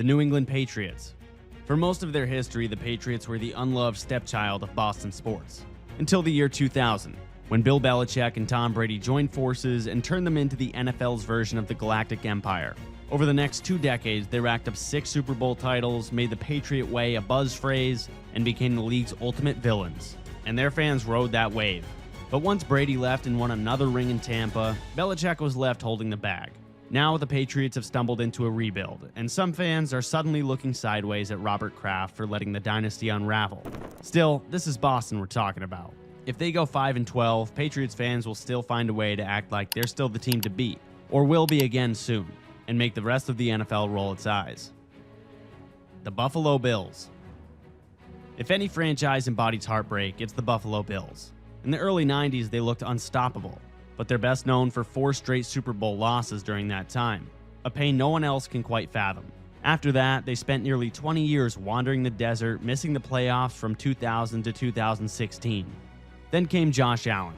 The New England Patriots. For most of their history, the Patriots were the unloved stepchild of Boston sports. Until the year 2000, when Bill Belichick and Tom Brady joined forces and turned them into the NFL's version of the Galactic Empire. Over the next 2 decades, they racked up 6 Super Bowl titles, made the Patriot Way a buzz phrase, and became the league's ultimate villains. And their fans rode that wave. But once Brady left and won another ring in Tampa, Belichick was left holding the bag. Now the Patriots have stumbled into a rebuild, and some fans are suddenly looking sideways at Robert Kraft for letting the dynasty unravel. Still, this is Boston we're talking about. If they go 5-12, Patriots fans will still find a way to act like they're still the team to beat, or will be again soon, and make the rest of the NFL roll its eyes. The Buffalo Bills. If any franchise embodies heartbreak, it's the Buffalo Bills. In the early 90s, they looked unstoppable, but they're best known for 4 straight Super Bowl losses during that time, a pain no one else can quite fathom. After that, they spent nearly 20 years wandering the desert, missing the playoffs from 2000 to 2016. Then came Josh Allen,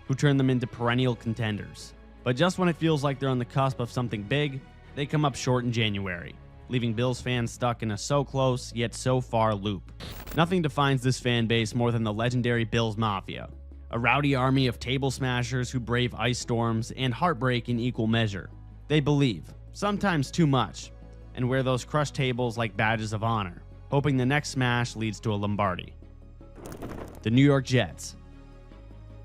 who turned them into perennial contenders. But just when it feels like they're on the cusp of something big, they come up short in January, leaving Bills fans stuck in a so close yet so far loop. Nothing defines this fan base more than the legendary Bills Mafia, a rowdy army of table smashers who brave ice storms and heartbreak in equal measure. They believe, sometimes too much, and wear those crushed tables like badges of honor, hoping the next smash leads to a Lombardi. The New York Jets.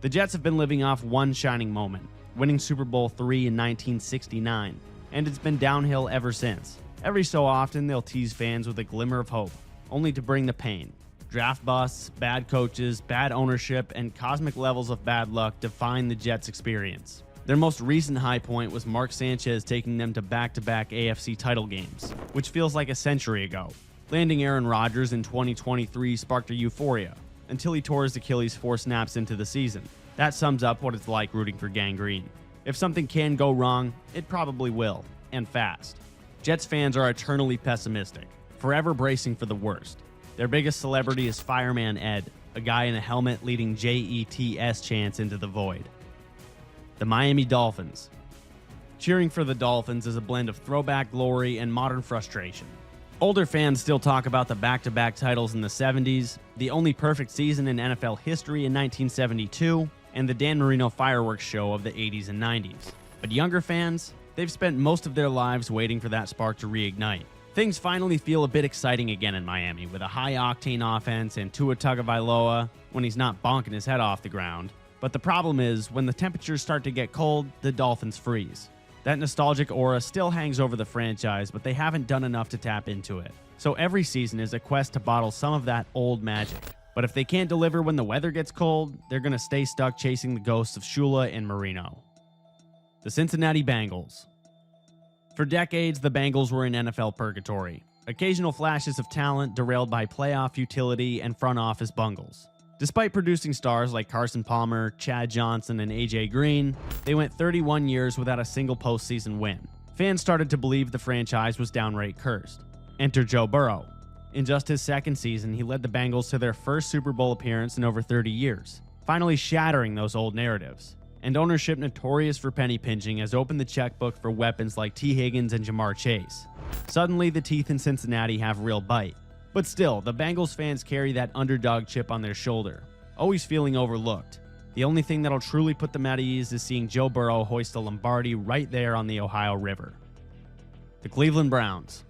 The Jets have been living off one shining moment, winning Super Bowl III in 1969, and it's been downhill ever since. Every so often, they'll tease fans with a glimmer of hope, only to bring the pain. Draft busts, bad coaches, bad ownership, and cosmic levels of bad luck define the Jets' experience. Their most recent high point was Mark Sanchez taking them to back-to-back AFC title games, which feels like a century ago. Landing Aaron Rodgers in 2023 sparked a euphoria, until he tore his Achilles 4 snaps into the season. That sums up what it's like rooting for gangrene. If something can go wrong, it probably will, and fast. Jets fans are eternally pessimistic, forever bracing for the worst. Their biggest celebrity is Fireman Ed, a guy in a helmet leading JETS chants into the void. The Miami Dolphins. Cheering for the Dolphins is a blend of throwback glory and modern frustration. Older fans still talk about the back-to-back titles in the 70s, the only perfect season in NFL history in 1972, and the Dan Marino fireworks show of the 80s and 90s. But younger fans, they've spent most of their lives waiting for that spark to reignite. Things finally feel a bit exciting again in Miami, with a high-octane offense and Tua Tagovailoa when he's not bonking his head off the ground. But the problem is, when the temperatures start to get cold, the Dolphins freeze. That nostalgic aura still hangs over the franchise, but they haven't done enough to tap into it. So every season is a quest to bottle some of that old magic. But if they can't deliver when the weather gets cold, they're going to stay stuck chasing the ghosts of Shula and Marino. The Cincinnati Bengals. For decades, the Bengals were in NFL purgatory. Occasional flashes of talent derailed by playoff futility and front office bungles. Despite producing stars like Carson Palmer, Chad Johnson, and AJ Green, they went 31 years without a single postseason win. Fans started to believe the franchise was downright cursed. Enter Joe Burrow. In just his second season, he led the Bengals to their first Super Bowl appearance in over 30 years, finally shattering those old narratives. And ownership notorious for penny pinching has opened the checkbook for weapons like T. Higgins and Jamar Chase. Suddenly, the teeth in Cincinnati have real bite. But still, the Bengals fans carry that underdog chip on their shoulder, always feeling overlooked. The only thing that'll truly put them at ease is seeing Joe Burrow hoist a Lombardi right there on the Ohio River. The Cleveland Browns.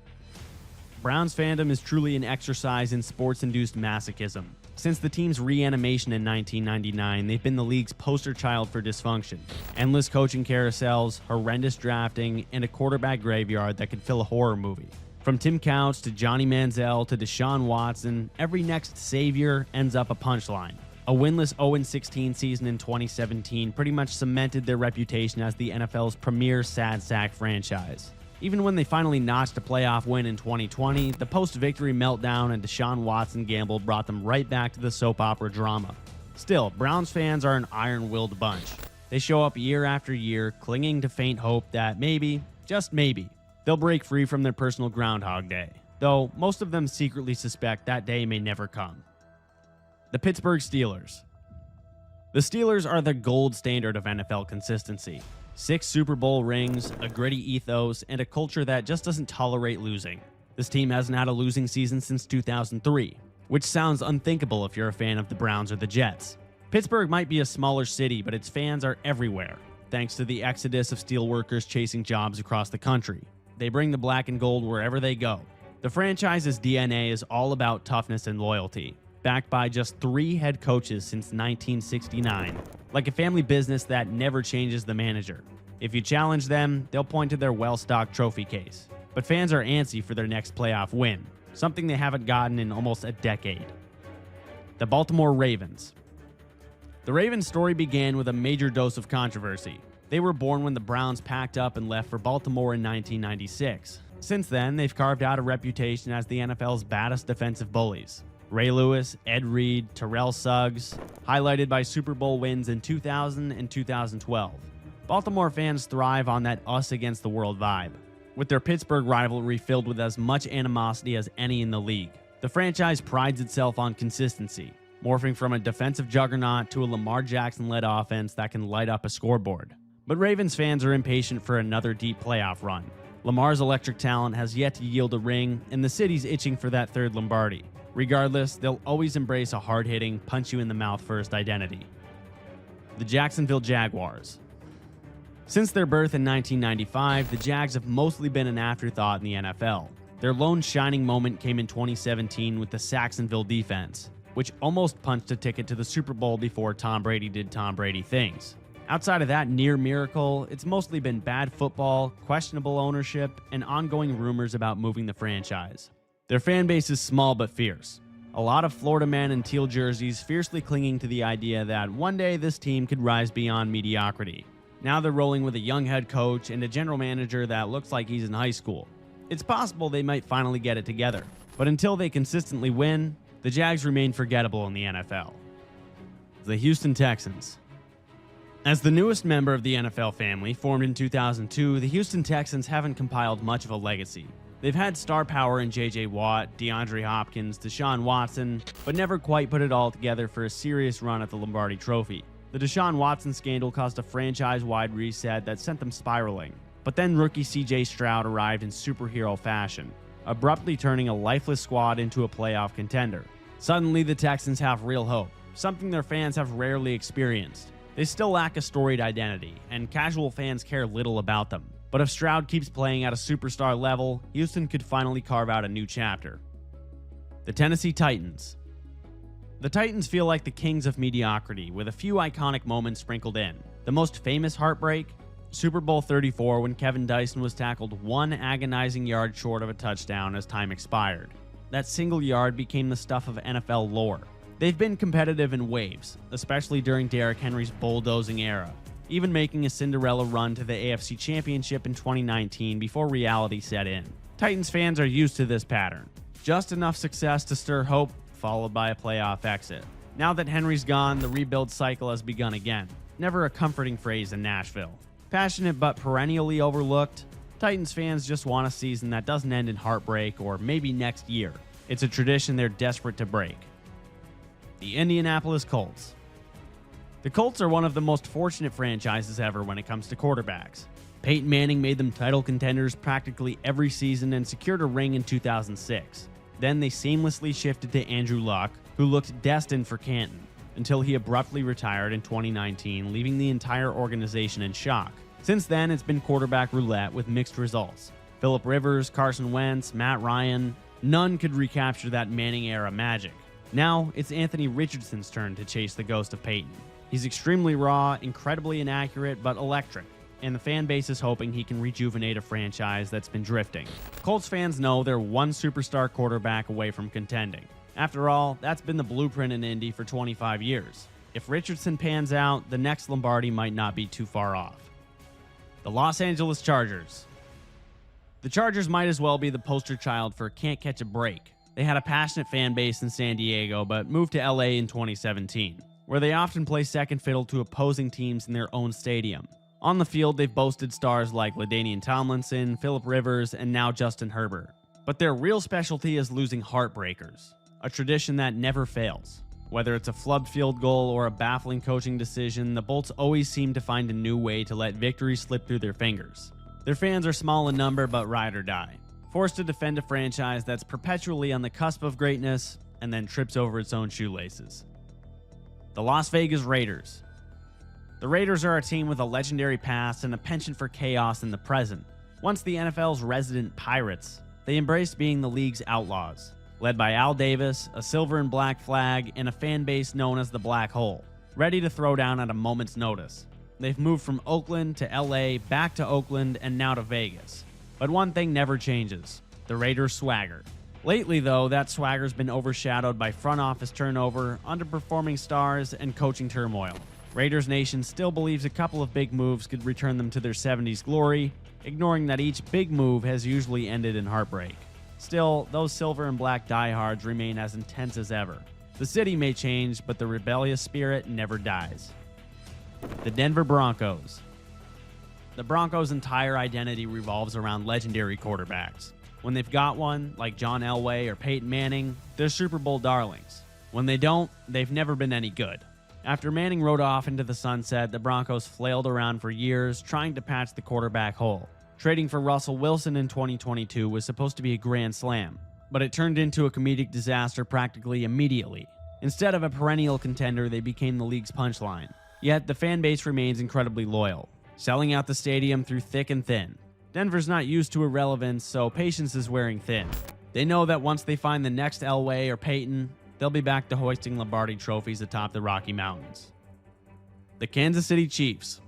Browns fandom is truly an exercise in sports-induced masochism. Since the team's reanimation in 1999, they've been the league's poster child for dysfunction. Endless coaching carousels, horrendous drafting, and a quarterback graveyard that could fill a horror movie. From Tim Couch to Johnny Manziel to Deshaun Watson, every next savior ends up a punchline. A winless 0-16 season in 2017 pretty much cemented their reputation as the NFL's premier sad sack franchise. Even when they finally notched a playoff win in 2020, the post-victory meltdown and Deshaun Watson gamble brought them right back to the soap opera drama. Still, Browns fans are an iron-willed bunch. They show up year after year, clinging to faint hope that maybe, just maybe, they'll break free from their personal Groundhog Day, though most of them secretly suspect that day may never come. The Pittsburgh Steelers. The Steelers are the gold standard of NFL consistency. 6 Super Bowl rings, a gritty ethos, and a culture that just doesn't tolerate losing. This team hasn't had a losing season since 2003, which sounds unthinkable if you're a fan of the Browns or the Jets. Pittsburgh might be a smaller city, but its fans are everywhere, thanks to the exodus of steelworkers chasing jobs across the country. They bring the black and gold wherever they go. The franchise's DNA is all about toughness and loyalty, backed by just 3 head coaches since 1969, like a family business that never changes the manager. If you challenge them, they'll point to their well-stocked trophy case. But fans are antsy for their next playoff win, something they haven't gotten in almost a decade. The Baltimore Ravens. The Ravens' story began with a major dose of controversy. They were born when the Browns packed up and left for Baltimore in 1996. Since then, they've carved out a reputation as the NFL's baddest defensive bullies. Ray Lewis, Ed Reed, Terrell Suggs, highlighted by Super Bowl wins in 2000 and 2012. Baltimore fans thrive on that us-against-the-world vibe, with their Pittsburgh rivalry filled with as much animosity as any in the league. The franchise prides itself on consistency, morphing from a defensive juggernaut to a Lamar Jackson-led offense that can light up a scoreboard. But Ravens fans are impatient for another deep playoff run. Lamar's electric talent has yet to yield a ring, and the city's itching for that third Lombardi. Regardless, they'll always embrace a hard-hitting, punch-you-in-the-mouth-first identity. The Jacksonville Jaguars. Since their birth in 1995, the Jags have mostly been an afterthought in the NFL. Their lone shining moment came in 2017 with the Sacksonville defense, which almost punched a ticket to the Super Bowl before Tom Brady did Tom Brady things. Outside of that near miracle, it's mostly been bad football, questionable ownership, and ongoing rumors about moving the franchise. Their fan base is small but fierce. A lot of Florida men in teal jerseys fiercely clinging to the idea that one day this team could rise beyond mediocrity. Now they're rolling with a young head coach and a general manager that looks like he's in high school. It's possible they might finally get it together, but until they consistently win, the Jags remain forgettable in the NFL. The Houston Texans. As the newest member of the NFL family, formed in 2002, the Houston Texans haven't compiled much of a legacy. They've had star power in J.J. Watt, DeAndre Hopkins, Deshaun Watson, but never quite put it all together for a serious run at the Lombardi Trophy. The Deshaun Watson scandal caused a franchise-wide reset that sent them spiraling. But then rookie C.J. Stroud arrived in superhero fashion, abruptly turning a lifeless squad into a playoff contender. Suddenly, the Texans have real hope, something their fans have rarely experienced. They still lack a storied identity, and casual fans care little about them. But if Stroud keeps playing at a superstar level, Houston could finally carve out a new chapter. The Tennessee Titans. The Titans feel like the kings of mediocrity, with a few iconic moments sprinkled in. The most famous heartbreak? Super Bowl 34, when Kevin Dyson was tackled 1 agonizing yard short of a touchdown as time expired. That single yard became the stuff of NFL lore. They've been competitive in waves, especially during Derrick Henry's bulldozing era, even making a Cinderella run to the AFC Championship in 2019 before reality set in. Titans fans are used to this pattern. Just enough success to stir hope, followed by a playoff exit. Now that Henry's gone, the rebuild cycle has begun again. Never a comforting phrase in Nashville. Passionate but perennially overlooked, Titans fans just want a season that doesn't end in heartbreak or maybe next year. It's a tradition they're desperate to break. The Indianapolis Colts. The Colts are one of the most fortunate franchises ever when it comes to quarterbacks. Peyton Manning made them title contenders practically every season and secured a ring in 2006. Then they seamlessly shifted to Andrew Luck, who looked destined for Canton, until he abruptly retired in 2019, leaving the entire organization in shock. Since then, it's been quarterback roulette with mixed results. Phillip Rivers, Carson Wentz, Matt Ryan, none could recapture that Manning-era magic. Now, it's Anthony Richardson's turn to chase the ghost of Peyton. He's extremely raw, incredibly inaccurate, but electric, and the fan base is hoping he can rejuvenate a franchise that's been drifting. Colts fans know they're one superstar quarterback away from contending. After all, that's been the blueprint in Indy for 25 years. If Richardson pans out, the next Lombardi might not be too far off. The Los Angeles Chargers. The Chargers might as well be the poster child for can't catch a break. They had a passionate fan base in San Diego, but moved to LA in 2017, where they often play second fiddle to opposing teams in their own stadium. On the field, they've boasted stars like LaDainian Tomlinson, Phillip Rivers, and now Justin Herbert. But their real specialty is losing heartbreakers, a tradition that never fails. Whether it's a flubbed field goal or a baffling coaching decision, the Bolts always seem to find a new way to let victory slip through their fingers. Their fans are small in number but ride or die. forced to defend a franchise that's perpetually on the cusp of greatness and then trips over its own shoelaces. The Las Vegas Raiders. The Raiders are a team with a legendary past and a penchant for chaos in the present. Once the NFL's resident pirates, they embraced being the league's outlaws, led by Al Davis, a silver and black flag, and a fan base known as the Black Hole, ready to throw down at a moment's notice. They've moved from Oakland to LA, back to Oakland, and now to Vegas. But one thing never changes: the Raiders' swagger. Lately, though, that swagger's been overshadowed by front office turnover, underperforming stars, and coaching turmoil. Raiders Nation still believes a couple of big moves could return them to their 70s glory, ignoring that each big move has usually ended in heartbreak. Still, those silver and black diehards remain as intense as ever. The city may change, but the rebellious spirit never dies. The Denver Broncos. The Broncos' entire identity revolves around legendary quarterbacks. When they've got one, like John Elway or Peyton Manning, they're Super Bowl darlings. When they don't, they've never been any good. After Manning rode off into the sunset, the Broncos flailed around for years trying to patch the quarterback hole. Trading for Russell Wilson in 2022 was supposed to be a grand slam, but it turned into a comedic disaster practically immediately. Instead of a perennial contender, they became the league's punchline. Yet the fan base remains incredibly loyal, selling out the stadium through thick and thin. Denver's not used to irrelevance, so patience is wearing thin. They know that once they find the next Elway or Peyton, they'll be back to hoisting Lombardi trophies atop the Rocky Mountains. The Kansas City Chiefs.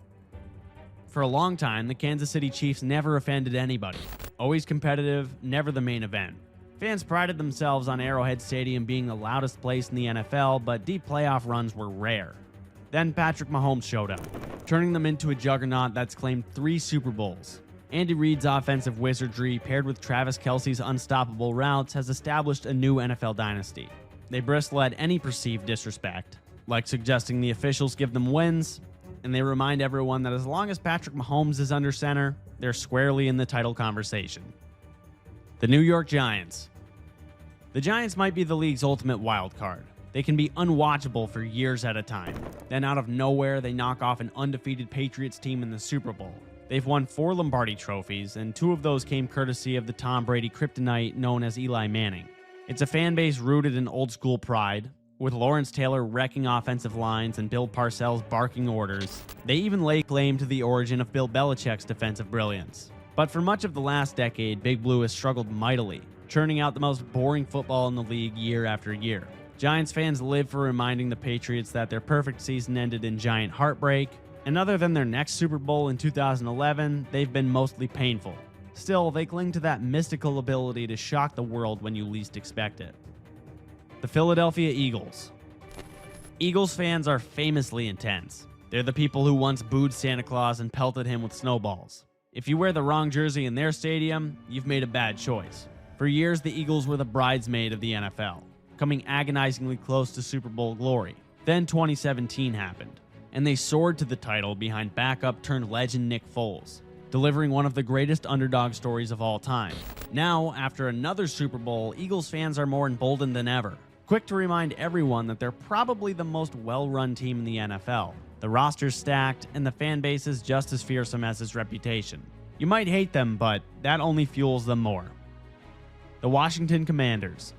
For a long time, the Kansas City Chiefs never offended anybody. Always competitive, never the main event. Fans prided themselves on Arrowhead Stadium being the loudest place in the NFL, but deep playoff runs were rare. Then Patrick Mahomes showed up, turning them into a juggernaut that's claimed 3 Super Bowls. Andy Reid's offensive wizardry, paired with Travis Kelce's unstoppable routes, has established a new NFL dynasty. They bristle at any perceived disrespect, like suggesting the officials give them wins, and they remind everyone that as long as Patrick Mahomes is under center, they're squarely in the title conversation. The New York Giants. The Giants might be the league's ultimate wild card. They can be unwatchable for years at a time. Then out of nowhere, they knock off an undefeated Patriots team in the Super Bowl. They've won 4 Lombardi trophies, and 2 of those came courtesy of the Tom Brady kryptonite known as Eli Manning. It's a fan base rooted in old-school pride, with Lawrence Taylor wrecking offensive lines and Bill Parcells barking orders. They even lay claim to the origin of Bill Belichick's defensive brilliance. But for much of the last decade, Big Blue has struggled mightily, churning out the most boring football in the league year after year. Giants fans live for reminding the Patriots that their perfect season ended in giant heartbreak, and other than their next Super Bowl in 2011, they've been mostly painful. Still, they cling to that mystical ability to shock the world when you least expect it. The Philadelphia Eagles. Eagles fans are famously intense. They're the people who once booed Santa Claus and pelted him with snowballs. If you wear the wrong jersey in their stadium, you've made a bad choice. For years, the Eagles were the bridesmaid of the NFL, coming agonizingly close to Super Bowl glory. Then 2017 happened, and they soared to the title behind backup-turned-legend Nick Foles, delivering one of the greatest underdog stories of all time. Now, after another Super Bowl, Eagles fans are more emboldened than ever, quick to remind everyone that they're probably the most well-run team in the NFL. The roster's stacked, and the fan base is just as fearsome as its reputation. You might hate them, but that only fuels them more. The Washington Commanders.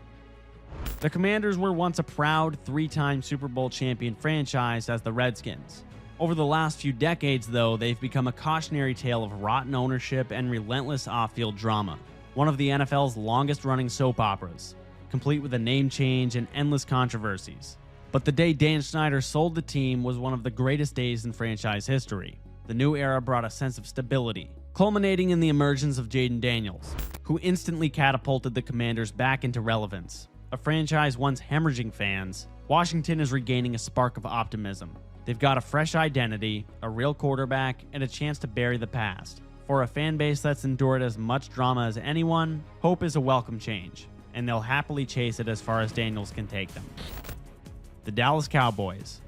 The Commanders were once a proud 3-time Super Bowl champion franchise as the Redskins. Over the last few decades, though, they've become a cautionary tale of rotten ownership and relentless off-field drama. One of the NFL's longest-running soap operas, complete with a name change and endless controversies. But the day Dan Snyder sold the team was one of the greatest days in franchise history. The new era brought a sense of stability, culminating in the emergence of Jaden Daniels, who instantly catapulted the Commanders back into relevance. A franchise once hemorrhaging fans, Washington is regaining a spark of optimism. They've got a fresh identity, a real quarterback, and a chance to bury the past. For a fan base that's endured as much drama as anyone, hope is a welcome change, and they'll happily chase it as far as Daniels can take them. The Dallas Cowboys.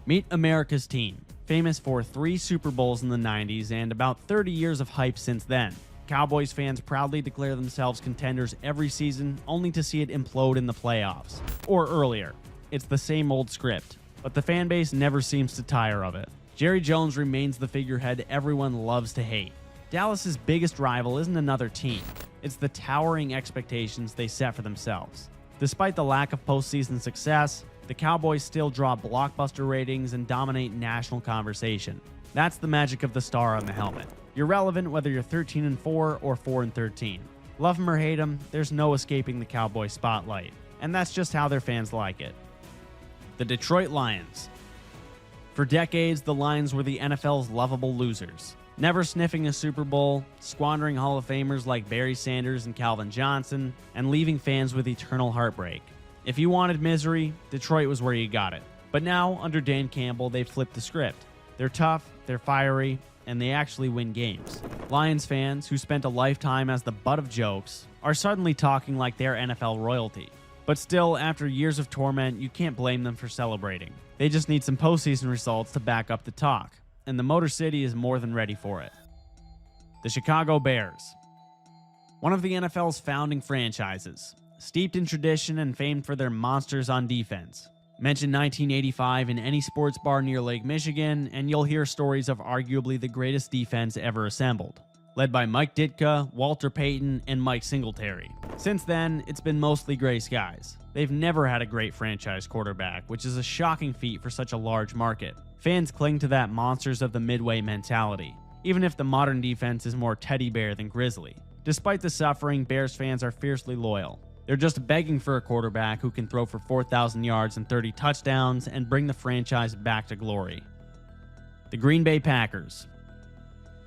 Meet America's team, famous for 3 Super Bowls in the 90s and about 30 years of hype since then. Cowboys fans proudly declare themselves contenders every season, only to see it implode in the playoffs. Or earlier. It's the same old script, but the fan base never seems to tire of it. Jerry Jones remains the figurehead everyone loves to hate. Dallas's biggest rival isn't another team. it's the towering expectations they set for themselves. Despite the lack of postseason success, the Cowboys still draw blockbuster ratings and dominate national conversation. That's the magic of the star on the helmet. You're relevant whether you're 13-4 or 4-13. Love him or hate him, there's no escaping the Cowboy spotlight. And that's just how their fans like it. The Detroit Lions. For decades, the Lions were the NFL's lovable losers. Never sniffing a Super Bowl, squandering Hall of Famers like Barry Sanders and Calvin Johnson, and leaving fans with eternal heartbreak. If you wanted misery, Detroit was where you got it. But now, under Dan Campbell, they've flipped the script. They're tough, they're fiery, and they actually win games. Lions fans, who spent a lifetime as the butt of jokes, are suddenly talking like they're NFL royalty. But still, after years of torment, you can't blame them for celebrating. They just need some postseason results to back up the talk, and the Motor City is more than ready for it. The Chicago Bears. One of the NFL's founding franchises, steeped in tradition and famed for their monsters on defense. Mention 1985 in any sports bar near Lake Michigan, and you'll hear stories of arguably the greatest defense ever assembled, led by Mike Ditka, Walter Payton, and Mike Singletary. Since then, it's been mostly gray skies. They've never had a great franchise quarterback, which is a shocking feat for such a large market. Fans cling to that monsters of the midway mentality, even if the modern defense is more teddy bear than grizzly. Despite the suffering, Bears fans are fiercely loyal. They're just begging for a quarterback who can throw for 4,000 yards and 30 touchdowns and bring the franchise back to glory. The Green Bay Packers.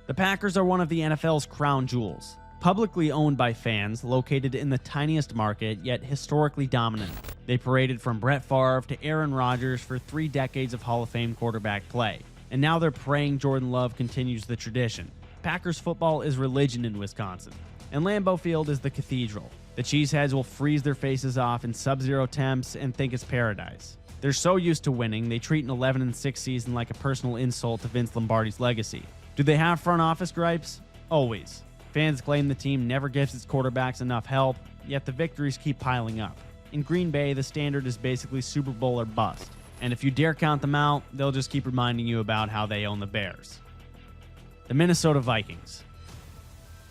The Packers are one of the NFL's crown jewels, publicly owned by fans, located in the tiniest market, yet historically dominant. They paraded from Brett Favre to Aaron Rodgers for 3 decades of Hall of Fame quarterback play, and now they're praying Jordan Love continues the tradition. Packers football is religion in Wisconsin, and Lambeau Field is the cathedral. The Cheeseheads will freeze their faces off in sub-zero temps and think it's paradise. They're so used to winning, they treat an 11-6 season like a personal insult to Vince Lombardi's legacy. Do they have front office gripes? Always. Fans claim the team never gives its quarterbacks enough help, yet the victories keep piling up. In Green Bay, the standard is basically Super Bowl or bust. And if you dare count them out, they'll just keep reminding you about how they own the Bears. The Minnesota Vikings.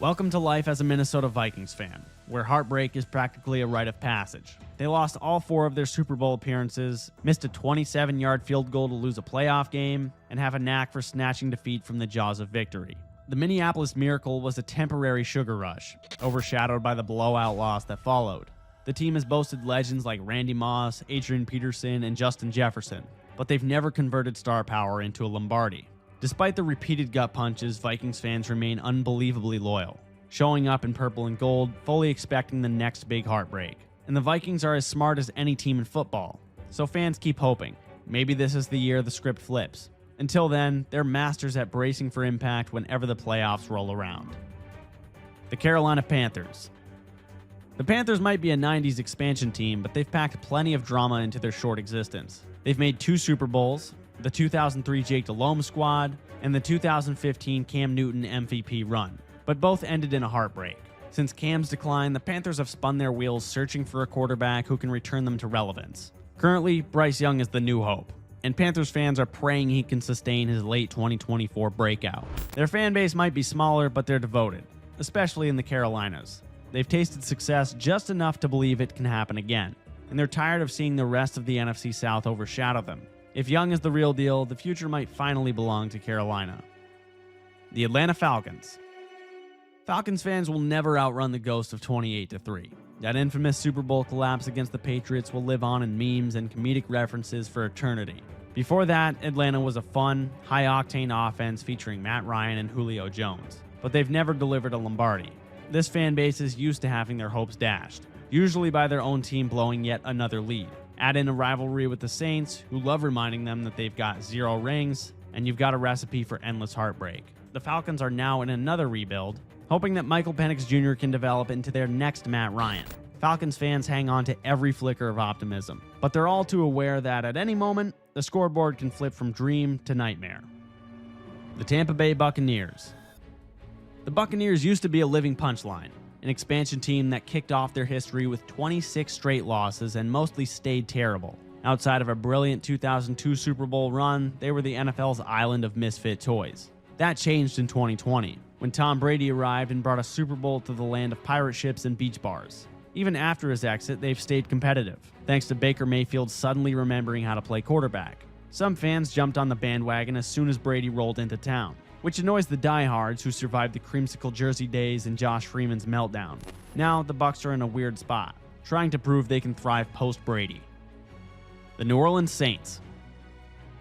Welcome to life as a Minnesota Vikings fan, where heartbreak is practically a rite of passage. They lost all 4 of their Super Bowl appearances, missed a 27-yard field goal to lose a playoff game, and have a knack for snatching defeat from the jaws of victory. The Minneapolis Miracle was a temporary sugar rush, overshadowed by the blowout loss that followed. The team has boasted legends like Randy Moss, Adrian Peterson, and Justin Jefferson, but they've never converted star power into a Lombardi. Despite the repeated gut punches, Vikings fans remain unbelievably loyal, showing up in purple and gold, fully expecting the next big heartbreak. And the Vikings are as smart as any team in football, so fans keep hoping. Maybe this is the year the script flips. Until then, they're masters at bracing for impact whenever the playoffs roll around. The Carolina Panthers. The Panthers might be a 90s expansion team, but they've packed plenty of drama into their short existence. They've made 2 Super Bowls, the 2003 Jake Delhomme squad, and the 2015 Cam Newton MVP run, but both ended in a heartbreak. Since Cam's decline, the Panthers have spun their wheels searching for a quarterback who can return them to relevance. Currently, Bryce Young is the new hope, and Panthers fans are praying he can sustain his late 2024 breakout. Their fan base might be smaller, but they're devoted, especially in the Carolinas. They've tasted success just enough to believe it can happen again, and they're tired of seeing the rest of the NFC South overshadow them. If Young is the real deal, the future might finally belong to Carolina. The Atlanta Falcons. Falcons fans will never outrun the ghost of 28-3. That infamous Super Bowl collapse against the Patriots will live on in memes and comedic references for eternity. Before that, Atlanta was a fun, high-octane offense featuring Matt Ryan and Julio Jones, but they've never delivered a Lombardi. This fan base is used to having their hopes dashed, usually by their own team blowing yet another lead. Add in a rivalry with the Saints, who love reminding them that they've got 0 rings, and you've got a recipe for endless heartbreak. The Falcons are now in another rebuild, hoping that Michael Penix Jr. can develop into their next Matt Ryan. Falcons fans hang on to every flicker of optimism, but they're all too aware that at any moment, the scoreboard can flip from dream to nightmare. The Tampa Bay Buccaneers. The Buccaneers used to be a living punchline, an expansion team that kicked off their history with 26 straight losses and mostly stayed terrible. Outside of a brilliant 2002 Super Bowl run, they were the NFL's island of misfit toys. That changed in 2020, when Tom Brady arrived and brought a Super Bowl to the land of pirate ships and beach bars. Even after his exit, they've stayed competitive, thanks to Baker Mayfield suddenly remembering how to play quarterback. Some fans jumped on the bandwagon as soon as Brady rolled into town, which annoys the diehards who survived the creamsicle jersey days and Josh Freeman's meltdown. Now, the Bucs are in a weird spot, trying to prove they can thrive post-Brady. The New Orleans Saints.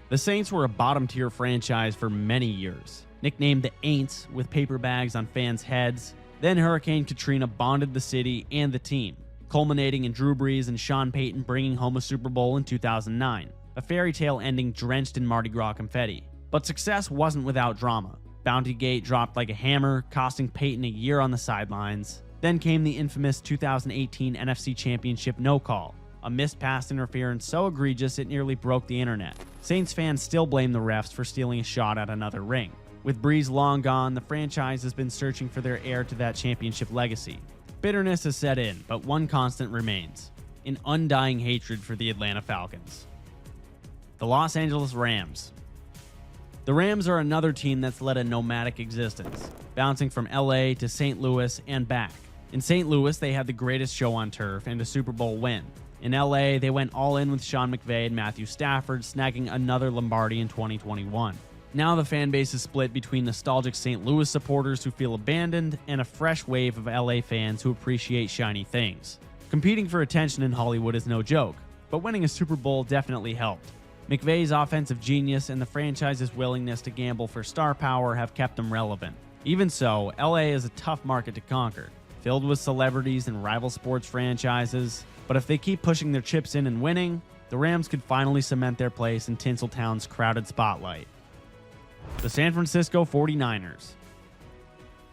The Saints were a bottom-tier franchise for many years, nicknamed the Aints with paper bags on fans' heads. Then Hurricane Katrina bonded the city and the team, culminating in Drew Brees and Sean Payton bringing home a Super Bowl in 2009, a fairy tale ending drenched in Mardi Gras confetti. But success wasn't without drama. Bountygate dropped like a hammer, costing Payton a year on the sidelines. Then came the infamous 2018 NFC Championship no-call, a missed pass interference so egregious it nearly broke the internet. Saints fans still blame the refs for stealing a shot at another ring. With Brees long gone, the franchise has been searching for their heir to that championship legacy. Bitterness has set in, but one constant remains: an undying hatred for the Atlanta Falcons. The Los Angeles Rams. The Rams are another team that's led a nomadic existence, bouncing from LA to St. Louis and back. In St. Louis, they had the greatest show on turf and a Super Bowl win. In LA, they went all in with Sean McVay and Matthew Stafford, snagging another Lombardi in 2021. Now the fan base is split between nostalgic St. Louis supporters who feel abandoned and a fresh wave of LA fans who appreciate shiny things. Competing for attention in Hollywood is no joke, but winning a Super Bowl definitely helped. McVay's offensive genius and the franchise's willingness to gamble for star power have kept them relevant. Even so, LA is a tough market to conquer, filled with celebrities and rival sports franchises. But if they keep pushing their chips in and winning, the Rams could finally cement their place in Tinseltown's crowded spotlight. The San Francisco 49ers.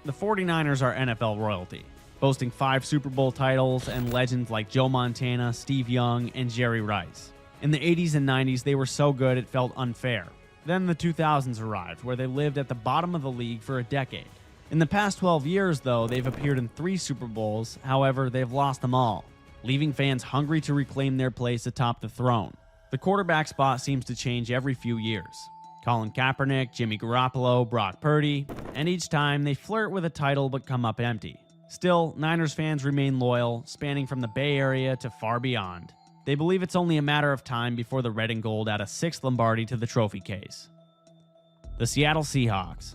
The 49ers are NFL royalty, boasting 5 Super Bowl titles and legends like Joe Montana, Steve Young, and Jerry Rice. In the 80s and 90s, they were so good it felt unfair. Then the 2000s arrived, where they lived at the bottom of the league for a decade. In the past 12 years, though, they've appeared in 3 Super Bowls. However, they've lost them all, leaving fans hungry to reclaim their place atop the throne. The quarterback spot seems to change every few years. Colin Kaepernick, Jimmy Garoppolo, Brock Purdy, and each time they flirt with a title but come up empty. Still, Niners fans remain loyal, spanning from the Bay Area to far beyond. They believe it's only a matter of time before the red and gold add a 6th Lombardi to the trophy case. The Seattle Seahawks.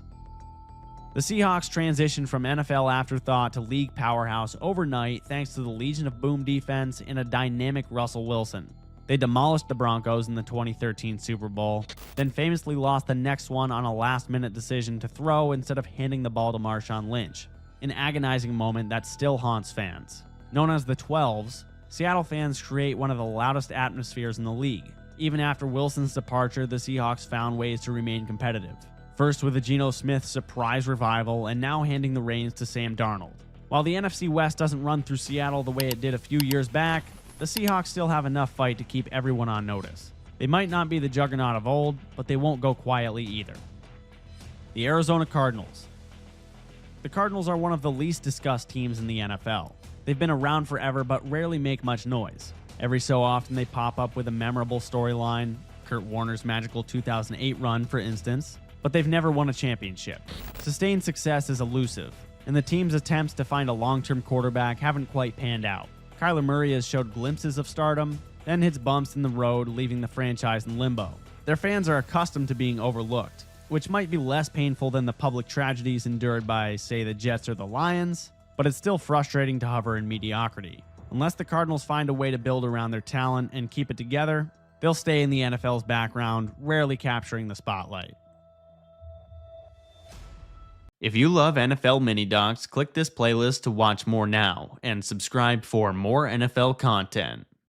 The Seahawks transitioned from NFL afterthought to league powerhouse overnight thanks to the Legion of Boom defense and a dynamic Russell Wilson. They demolished the Broncos in the 2013 Super Bowl, then famously lost the next one on a last-minute decision to throw instead of handing the ball to Marshawn Lynch, an agonizing moment that still haunts fans. Known as the 12s, Seattle fans create one of the loudest atmospheres in the league. Even after Wilson's departure, the Seahawks found ways to remain competitive. First with a Geno Smith surprise revival, and now handing the reins to Sam Darnold. While the NFC West doesn't run through Seattle the way it did a few years back, the Seahawks still have enough fight to keep everyone on notice. They might not be the juggernaut of old, but they won't go quietly either. The Arizona Cardinals. The Cardinals are one of the least discussed teams in the NFL. They've been around forever but rarely make much noise. Every so often they pop up with a memorable storyline, Kurt Warner's magical 2008 run for instance, but they've never won a championship. Sustained success is elusive, and the team's attempts to find a long-term quarterback haven't quite panned out. Kyler Murray has showed glimpses of stardom, then hits bumps in the road, leaving the franchise in limbo. Their fans are accustomed to being overlooked, which might be less painful than the public tragedies endured by, say, the Jets or the Lions, but it's still frustrating to hover in mediocrity. Unless the Cardinals find a way to build around their talent and keep it together, they'll stay in the NFL's background, rarely capturing the spotlight. If you love NFL mini docs, click this playlist to watch more now and subscribe for more NFL content.